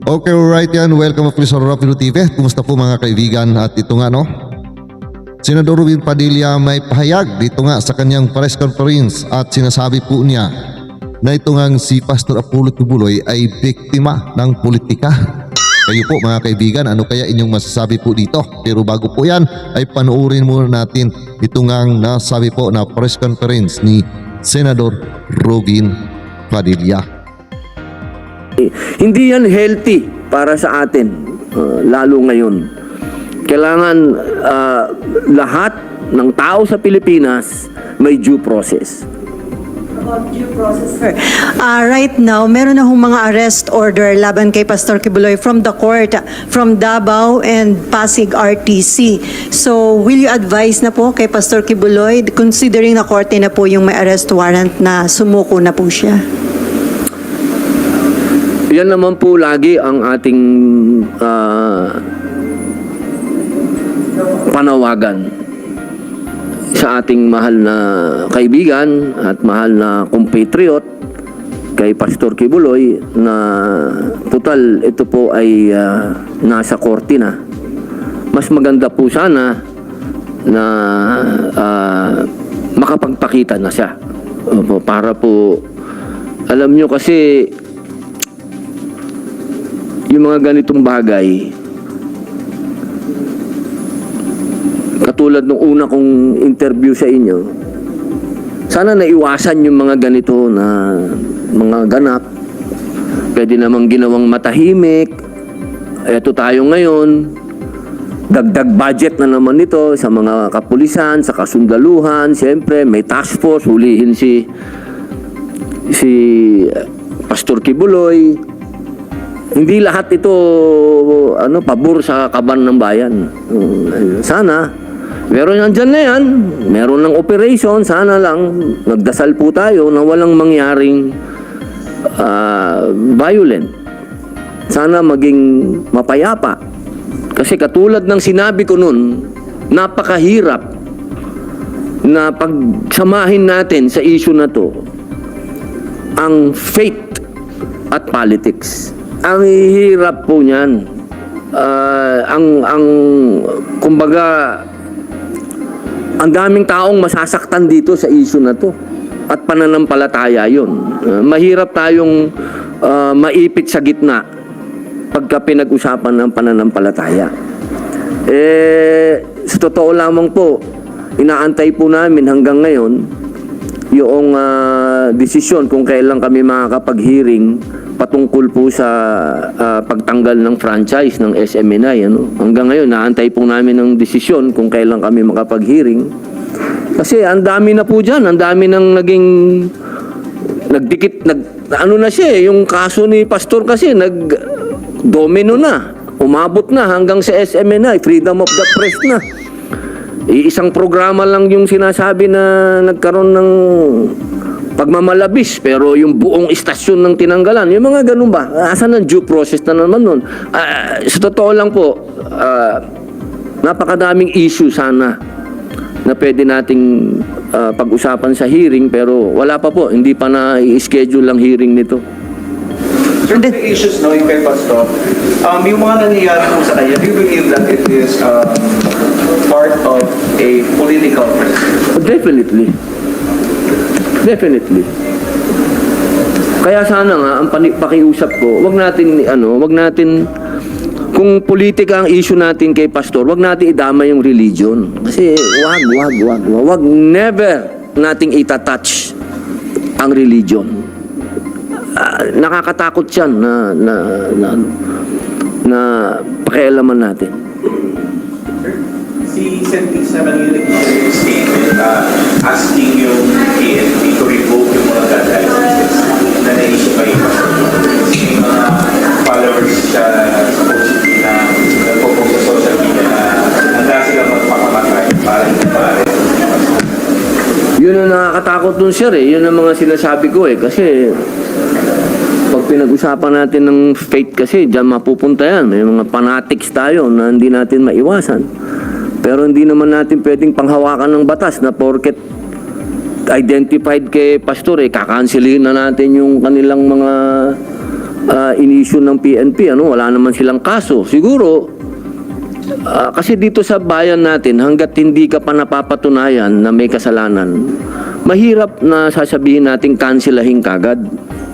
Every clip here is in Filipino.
Okay, alright yan. Welcome po sa Rapino TV. Kumusta po mga kaibigan? At ito nga no, Senador Robin Padilla may pahayag dito nga sa kanyang press conference at sinasabi po niya na ito nga si Pastor Apollo Kibuloy ay biktima ng politika. Kayo po mga kaibigan, ano kaya inyong masasabi po dito? Pero bago po yan ay panuorin muna natin ito nga nasabi po na press conference ni Senador Robin Padilla. Hindi yan healthy para sa atin, lalo ngayon. Kailangan lahat ng tao sa Pilipinas may due process. About due process, sir. Right now, meron na hong mga arrest order laban kay Pastor Kibuloy from the court, from Davao and Pasig RTC. So, will you advise na po kay Pastor Kibuloy, considering na korte na po yung may arrest warrant na sumuko na po siya? Yan naman po lagi ang ating panawagan sa ating mahal na kaibigan at mahal na compatriot kay Pastor Kibuloy na total ito po ay nasa korte na. Mas maganda po sana na makapagpakita na siya. Para po, alam nyo kasi yung mga ganitong bagay, katulad nung una kong interview sa inyo, sana naiwasan yung mga ganito na mga ganap. Pwede namang ginawang matahimik. Eto tayo ngayon, dagdag budget na naman ito sa mga kapulisan, sa kasundaluhan. Siyempre, may task force, hulihin si Pastor Kibuloy. Hindi lahat ito pabor sa kaban ng bayan. Sana meron nandyan na yan, meron ng operation. Sana lang nagdasal po tayo na walang mangyaring violent. Sana maging mapayapa. Kasi katulad ng sinabi ko nun, napakahirap na pagsamahin natin sa issue na to ang faith at politics. Ang hirap po niyan. Kumbaga, ang daming taong masasaktan dito sa issue na to. At pananampalataya yun. Mahirap tayong maipit sa gitna pagka pinag-usapan ng pananampalataya. Sa totoo lamang po, inaantay po namin hanggang ngayon yung desisyon kung kailan kami makakapag-hearing patungkol po sa pagtanggal ng franchise ng SMNI. Hanggang ngayon, naantay po namin ng desisyon kung kailan kami makapag-hearing. Kasi ang dami na po dyan, ang dami nang naging nagdikit, na siya yung kaso ni Pastor kasi, nag-domino na, umabot na hanggang sa SMNI, freedom of the press na. Isang programa lang yung sinasabi na nagkaroon ng pagmamalabis, pero yung buong istasyon ng tinanggalan, yung mga ganun ba? Asan ang due process na naman nun? Sa totoo lang po, napakadaming issue sana na pwede nating pag-usapan sa hearing, pero wala pa po, hindi pa na-schedule ang hearing nito. Sir, the issues no, yung kay Pastor, yung mga nangyayari po sa kanya, do you believe that it is part of a political pressure? Definitely. Definitely. Kaya sana nga, ang pakiusap ko, wag natin, kung politika ang issue natin kay Pastor, wag natin idama yung religion. Kasi wag, never nating itatouch ang religion. Nakakatakot yan na pakialaman natin. Si Sentisa nangilig ng statement asking yung PNP to revoke yung mga gun licenses na na-issue by yung mga followers siya supposedly na nagpo-post sa social media na handa sila magpakamatay para hindi pa-arrest. Yun ang nakakatakot dun, sir. Yun ang mga sinasabi ko kasi pag pinag-usapan natin ng faith kasi, dyan mapupunta yan. May mga fanatics tayo na hindi natin maiwasan. Pero hindi naman natin pwedeng panghawakan ng batas na porket identified kay Pastor, kakansilin na natin yung kanilang mga in-issue ng PNP, wala naman silang kaso. Siguro, kasi dito sa bayan natin, hanggat hindi ka pa napapatunayan na may kasalanan, mahirap na sasabihin natin cancelahin kagad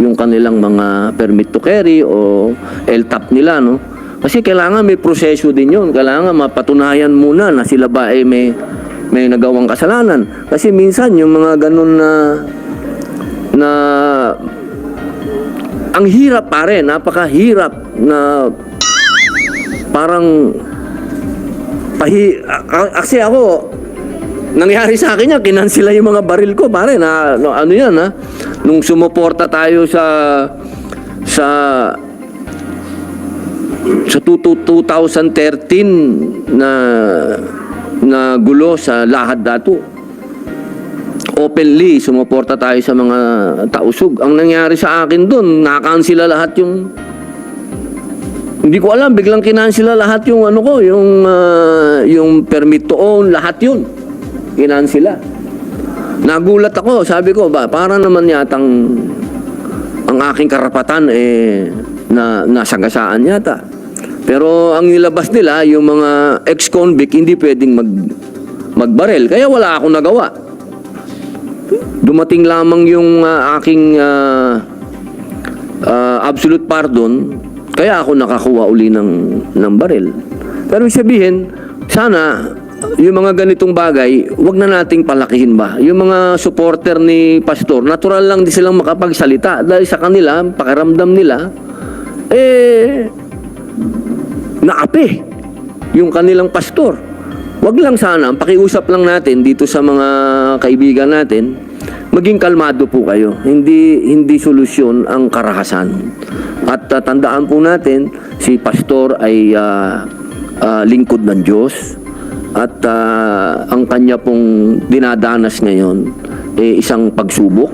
yung kanilang mga permit to carry o LTAP nila, no? Kasi kailangan may proseso din yun. Kailangan mapatunayan muna na sila ba ay may nagawang kasalanan. Kasi minsan yung mga ganun na ang hirap pare, napakahirap na parang kasi ako, nangyari sa akin yan, kinansila yung mga baril ko, pare, na ano yan, ha? Nung sumuporta tayo sa 2013 na gulo sa Lahad Datu. Openly, sumuporta tayo sa mga tausug. Ang nangyari sa akin doon, nakansila lahat yung... Hindi ko alam, biglang kinansila lahat yung yung permit to own, lahat yun. Kinansila. Nagulat ako, sabi ko, para naman yatang ang aking karapatan na nasagasaan yata. Pero ang nilabas nila, yung mga ex-convict, hindi pwedeng magbarel. Kaya wala akong nagawa. Dumating lamang yung aking absolute pardon, kaya ako nakakuha uli ng barel. Pero sabihin, sana yung mga ganitong bagay, wag na nating palakihin ba? Yung mga supporter ni Pastor, natural lang di silang makapagsalita dahil sa kanila, pakiramdam nila, naapi yung kanilang pastor. Wag lang sana, pakiusap lang natin dito sa mga kaibigan natin, maging kalmado po kayo. Hindi solusyon ang karahasan. At tandaan po natin, si pastor ay lingkod ng Diyos. At ang kanya pong dinadanas ngayon isang pagsubok.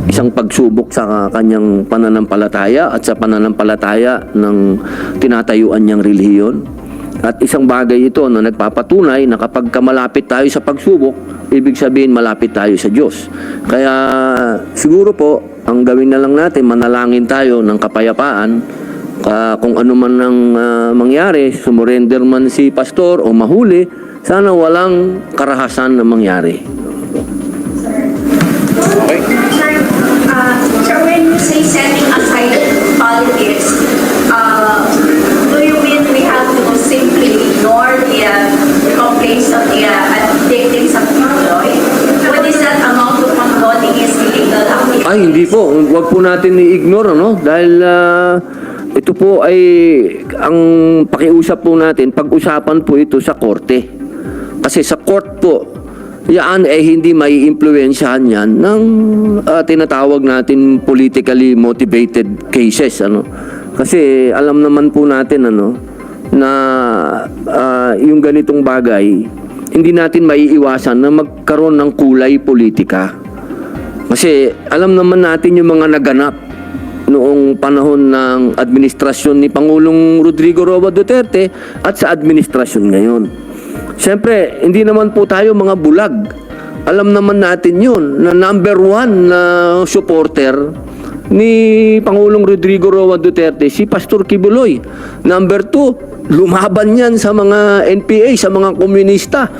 Isang pagsubok sa kanyang pananampalataya at sa pananampalataya ng tinatayuan niyang relihiyon. At isang bagay ito na nagpapatunay na kapag malapit tayo sa pagsubok, ibig sabihin malapit tayo sa Diyos. Kaya siguro po, ang gawin na lang natin, manalangin tayo ng kapayapaan. Kung ano man ang mangyari, sumurrender man si pastor o mahuli, sana walang karahasan na mangyari. Sir, when you say setting aside politics, do you mean we have to simply ignore the complaints of the victims of Pinoy? What is that amount of voting is illegal activity? Ay, hindi po. Huwag po natin i-ignore, dahil ito po ay ang pakiusap po natin, pag-usapan po ito sa korte. Kasi sa court po, yan hindi may impluwensyahan yan ng tinatawag natin politically motivated cases. Kasi alam naman po natin na yung ganitong bagay, hindi natin maiiwasan na magkaroon ng kulay politika. Kasi alam naman natin yung mga naganap noong panahon ng administrasyon ni Pangulong Rodrigo Roa Duterte at sa administrasyon ngayon. Siyempre, hindi naman po tayo mga bulag. Alam naman natin yun na number 1 na supporter ni Pangulong Rodrigo Roa Duterte, si Pastor Kibuloy. Number 2, lumaban yan sa mga NPA, sa mga komunista.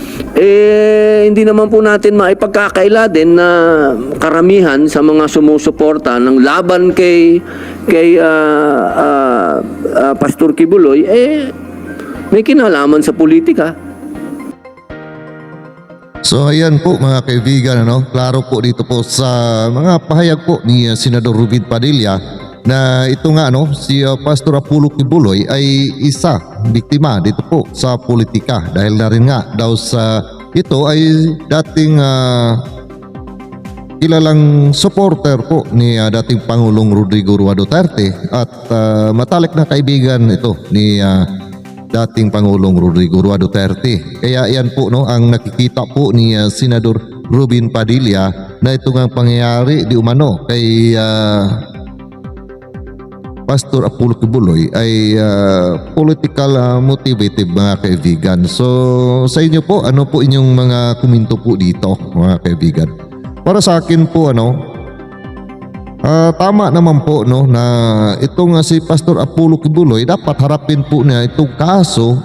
Hindi naman po natin maipagkakaila din na karamihan sa mga sumusuporta ng laban kay Pastor Kibuloy, may kinalaman sa politika. So ayan po mga kaibigan, klaro po dito po sa mga pahayag po ni Senador Rubin Padilla na ito nga si Pastor Apollo Kibuloy ay isa biktima dito po sa politika dahil na rin nga daw sa ito ay dating kilalang supporter po ni dating Pangulong Rodrigo Roa Duterte at matalik na kaibigan ito ni dating Pangulong Rodrigo Roa Duterte. Kaya yan po ang nakikita po ni Senador Rubin Padilla na ito nga pangyayari di umano kay Pastor Apollo Kibuloy ay political motivated mga kaibigan. So sa inyo po, ano po inyong mga komento po dito mga kaibigan? Para sa akin po Tama naman po no na itong si Pastor Apollo Kibuloy dapat harapin po niya itong kaso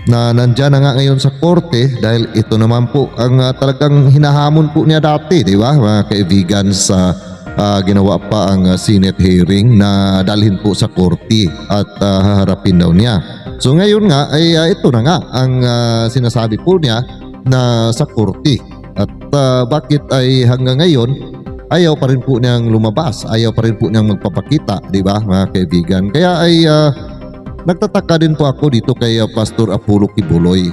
na nandyan na nga ngayon sa korte dahil ito naman po ang talagang hinahamon po niya dati, di ba mga kaibigan, sa ginawa pa ang Senate hearing na dalhin po sa korte at haharapin daw niya. So ngayon nga ay ito na nga ang sinasabi po niya na sa korte at bakit ay hanggang ngayon ayaw pa rin po niyang lumabas, ayaw pa rin po niyang magpapakita, di ba mga kaibigan? Kaya ay nagtataka din po ako dito kay Pastor Apollo Kibuloy.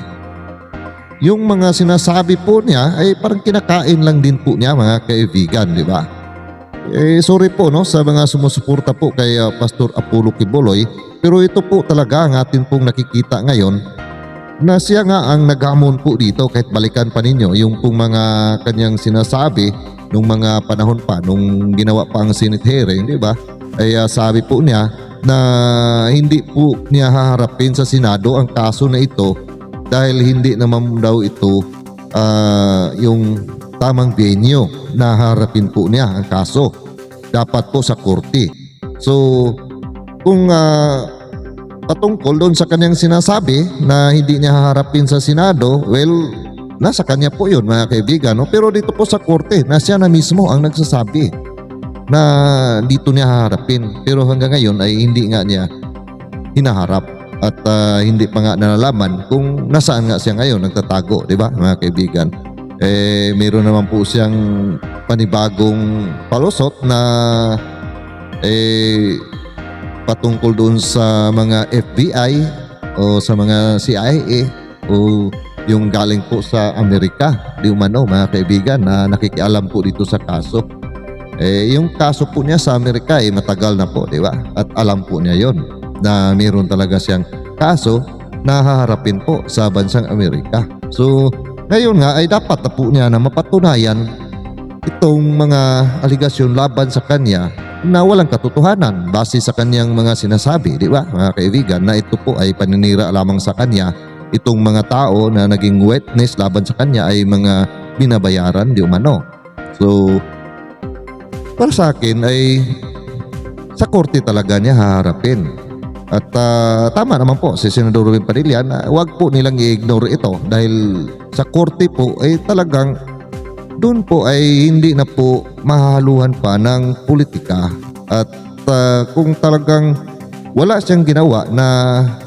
Yung mga sinasabi po niya ay parang kinakain lang din po niya mga kaibigan, di ba? Sorry po no sa mga sumusuporta po kay Pastor Apollo Kibuloy, pero ito po talaga ang atin pong nakikita ngayon na siya nga ang naghamon po dito kahit balikan pa ninyo yung pong mga kanyang sinasabi nung mga panahon pa, nung ginawa pa ang Senate hearing, di ba? Ay sabi po niya na hindi po niya haharapin sa Senado ang kaso na ito dahil hindi naman daw ito yung tamang venue na haharapin po niya ang kaso. Dapat po sa korte. So, kung patungkol doon sa kanyang sinasabi na hindi niya haharapin sa Senado, well, nasa kanya po yun mga kaibigan, no? Pero dito po sa korte na siya na mismo ang nagsasabi na dito niya haharapin, pero hanggang ngayon ay hindi nga niya hinaharap at hindi pa nga nalalaman kung nasaan nga siya ngayon nagtatago, di ba mga kaibigan? Meron naman po siyang panibagong palusot na patungkol doon sa mga FBI o sa mga CIA o yung galing po sa Amerika, di umano mga kaibigan, na nakikialam po dito sa kaso. Yung kaso po niya sa Amerika matagal na po, di ba? At alam po niya yon na mayroon talaga siyang kaso na haharapin po sa bansang Amerika. So, ngayon nga ay dapat na po niya na mapatunayan itong mga aligasyon laban sa kanya na walang katotohanan base sa kanyang mga sinasabi, di ba mga kaibigan, na ito po ay paninira lamang sa kanya. Itong mga tao na naging witness laban sa kanya ay mga binabayaran di umano. So, para sa akin ay sa korte talaga niya haharapin. At tama naman po si Senador Robin Padilla na huwag po nilang i-ignore ito dahil sa korte po ay talagang doon po ay hindi na po mahahaluhan pa ng politika. At kung talagang wala siyang ginawa na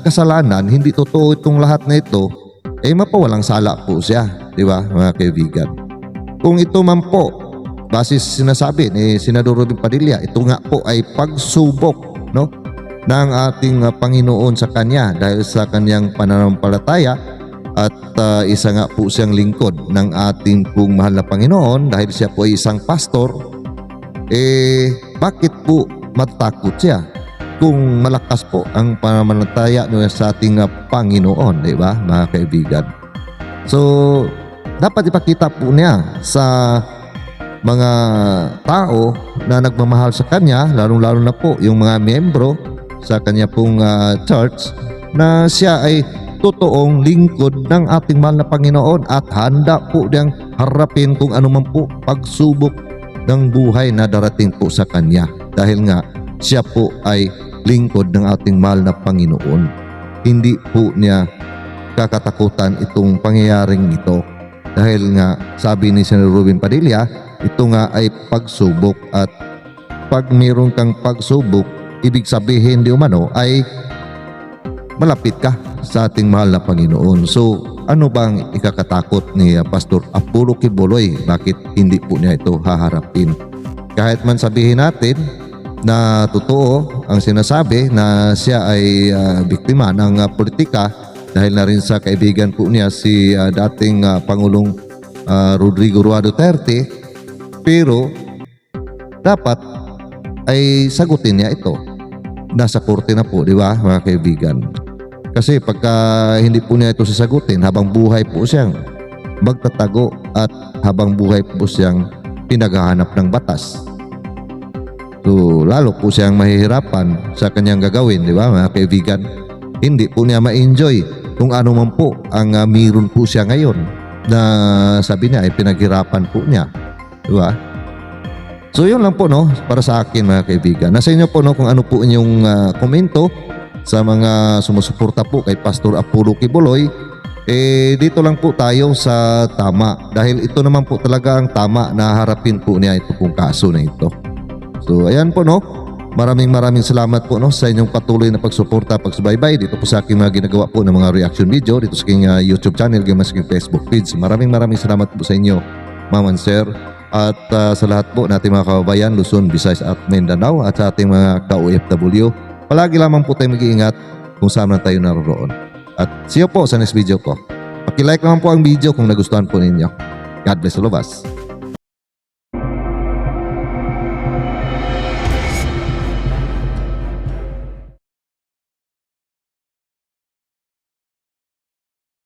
kasalanan, hindi totoo itong lahat na ito, mapawalang sala po siya, di ba mga kaibigan? Kung ito man po, base sa sinasabi ni Senador Robin Padilla, ito nga po ay pagsubok no, ng ating Panginoon sa kanya dahil sa kanyang pananampalataya at isa nga po siyang lingkod ng ating pong mahal na Panginoon dahil siya po ay isang pastor. Bakit po matakot siya kung malakas po ang pananampalataya niya sa ating Panginoon, di ba mga kaibigan? So, dapat ipakita po niya sa mga tao na nagmamahal sa kanya, lalong-lalo na po yung mga miyembro sa kanya pong church, na siya ay totoong lingkod ng ating mahal na Panginoon at handa po niyang harapin kung anuman po pagsubok ng buhay na darating po sa kanya dahil nga siya po ay lingkod ng ating mahal na Panginoon. Hindi po niya kakatakutan itong pangyayaring ito dahil nga sabi ni Senador Robin Padilla, ito nga ay pagsubok at pag mayroon kang pagsubok, ibig sabihin di umano ay malapit ka sa ating mahal na Panginoon. So, ano bang ikakatakot ni Pastor Apollo Kibuloy? Bakit hindi po niya ito haharapin? Kahit man sabihin natin na totoo ang sinasabi na siya ay biktima ng politika dahil na rin sa kaibigan po niya si dating Pangulong Rodrigo Roa Duterte, pero dapat ay sagutin niya ito. Nasa korte na po, di ba mga kaibigan? Kasi pagka hindi po niya ito sasagutin, habang buhay po siyang magtatago at habang buhay po siyang pinaghahanap ng batas. So, lalo po siyang mahihirapan sa kanyang gagawin, di ba mga kaibigan? Hindi po niya ma-enjoy kung ano man po ang meron po siya ngayon na sabi niya ay pinaghirapan po niya, di ba? So yun lang po no, para sa akin mga kaibigan. Nasa inyo po no kung ano po inyong komento sa mga sumusuporta po kay Pastor Apollo Kibuloy. Dito lang po tayo sa tama. Dahil ito naman po talaga ang tama na harapin po niya ito pong kaso na ito. So ayan po no, maraming salamat po no sa inyong patuloy na pagsuporta, pagsubaybay dito po sa aking mga ginagawa po ng mga reaction video dito sa aking YouTube channel, game sa aking Facebook page. Maraming salamat po sa inyo, Ma'am and Sir. At sa lahat po nating mga kababayan, Luzon, Visayas at Mindanao at sa ating mga ka-OFW, palagi lamang po tayo mag-iingat kung saan man tayo naroon. At see you po sa next video ko. Paki-like naman po ang video kung nagustuhan po ninyo. God bless all of us.